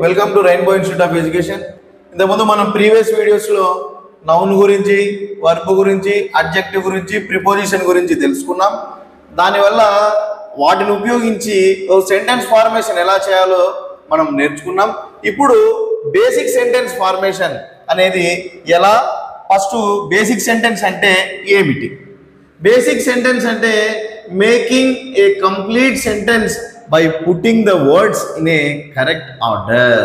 Welcome to rainbow institute of education. ఇంతకుముందు మనం previous వీడియోస్లో నౌన్ గురించి, వర్బ్ గురించి, అడ్జెక్టివ్ గురించి, ప్రిపోజిషన్ గురించి తెలుసుకున్నాం. దానివల్ల వాటిని ఉపయోగించి సెంటెన్స్ ఫార్మేషన్ ఎలా చేయాలో మనం నేర్చుకున్నాం. ఇప్పుడు బేసిక్ సెంటెన్స్ ఫార్మేషన్ అనేది ఎలా, ఫస్ట్ బేసిక్ సెంటెన్స్ అంటే ఏమిటి? బేసిక్ సెంటెన్స్ అంటే making a complete sentence by putting the words in a correct order.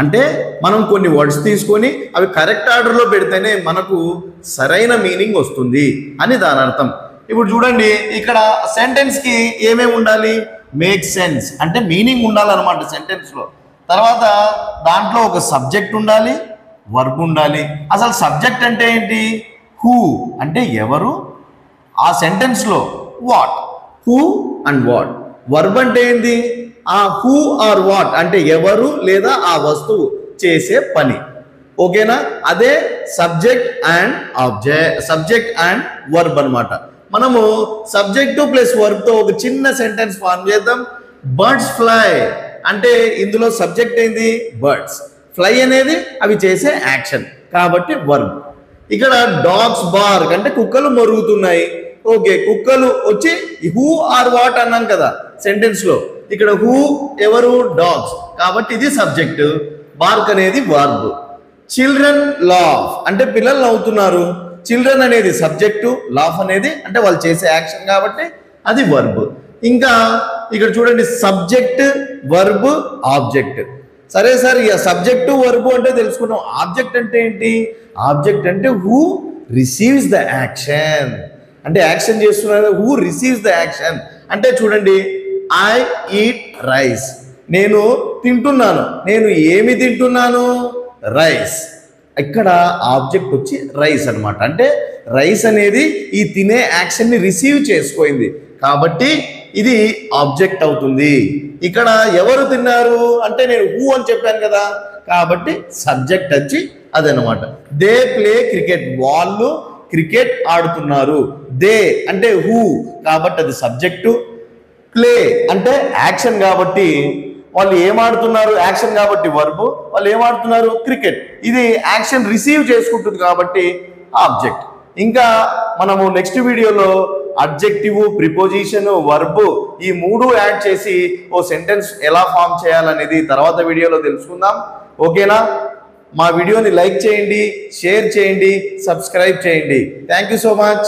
అంటే మనం కొన్ని వర్డ్స్ తీసుకొని అవి కరెక్ట్ ఆర్డర్లో పెడితేనే మనకు సరైన మీనింగ్ వస్తుంది అని దాని అర్థం. ఇప్పుడు చూడండి, ఇక్కడ సెంటెన్స్కి ఏమేమి ఉండాలి? మేక్ సెన్స్ అంటే మీనింగ్ ఉండాలన్నమాట సెంటెన్స్లో. తర్వాత దాంట్లో ఒక సబ్జెక్ట్ ఉండాలి, వర్బ్ ఉండాలి. అసలు సబ్జెక్ట్ అంటే ఏంటి? హూ అంటే ఎవరు, ఆ సెంటెన్స్లో what, who and what. Verb అంటే ఏంటి? ఆ హూ ఆర్ వాట్ అంటే ఎవరు లేదా ఆ వస్తువు చేసే పని. ఓకేనా? అదే సబ్జెక్ట్ అండ్ వర్బ్ అనమాట. మనము సబ్జెక్టు ప్లస్ వర్బ్తో ఒక చిన్న సెంటెన్స్ ఫార్మ్ చేద్దాం. బర్డ్స్ ఫ్లై అంటే ఇందులో సబ్జెక్ట్ ఏంది? బర్డ్స్. ఫ్లై అనేది అవి చేసే యాక్షన్ కాబట్టి వర్బ్. ఇక్కడ డాగ్స్ బార్క్ అంటే కుక్కలు మొరుగుతున్నాయి. ఓకే, కుక్కలు వచ్చి హూ ఆర్ వాట్ అన్నాం కదా సెంటెన్స్లో. ఇక్కడ హూ ఎవరు? డాగ్స్ కాబట్టి ఇది సబ్జెక్ట్, బార్క్ అనేది వర్బ్. చిల్డ్రన్ లాఫ్ అంటే పిల్లలు నవ్వుతున్నారు. చిల్డ్రన్ అనేది సబ్జెక్టు, లాఫ్ అనేది అంటే వాళ్ళు చేసే యాక్షన్ కాబట్టి అది వర్బ్. ఇంకా ఇక్కడ చూడండి, సబ్జెక్ట్, వర్బ్, ఆబ్జెక్ట్. సరే సార్, ఇక సబ్జెక్టు వర్బ్ అంటే తెలుసుకున్నాం. ఆబ్జెక్ట్ అంటే ఏంటి? ఆబ్జెక్ట్ అంటే హూ రిసీవ్స్ ద యాక్షన్ అంటే యాక్షన్ చేస్తున్నారు. హూ రిసీవ్స్ ద యాక్షన్ అంటే చూడండి, ఐ ఈట్ రైస్ నేను తింటున్నాను. నేను ఏమి తింటున్నాను? రైస్. ఇక్కడ ఆబ్జెక్ట్ వచ్చి రైస్ అనమాట. అంటే రైస్ అనేది ఈ తినే యాక్షన్ని రిసీవ్ చేసుకోయింది కాబట్టి ఇది ఆబ్జెక్ట్ అవుతుంది. ఇక్కడ ఎవరు తిన్నారు అంటే నేను హూ అని చెప్పాను కదా కాబట్టి సబ్జెక్ట్ వచ్చి అదనమాట. దే ప్లే క్రికెట్ వాళ్ళు క్రికెట్ ఆడుతున్నారు. దే అంటే హూ కాబట్టి అది సబ్జెక్టు. ప్లే అంటే యాక్షన్ కాబట్టి వాళ్ళు ఏం ఆడుతున్నారు? యాక్షన్ కాబట్టి వర్బ్. వాళ్ళు ఏం ఆడుతున్నారు? క్రికెట్. ఇది యాక్షన్ రిసీవ్ చేసుకుంటుంది కాబట్టి ఆబ్జెక్ట్. ఇంకా మనము నెక్స్ట్ వీడియోలో అడ్జెక్టివ్, ప్రిపోజిషన్, వర్బ్ ఈ మూడు యాడ్ చేసి ఓ సెంటెన్స్ ఎలా ఫామ్ చేయాలనేది తర్వాత వీడియోలో తెలుసుకుందాం. ఓకేనా? మా వీడియోని లైక్ చేయండి, షేర్ చేయండి, సబ్స్క్రైబ్ చేయండి. Thank you so much.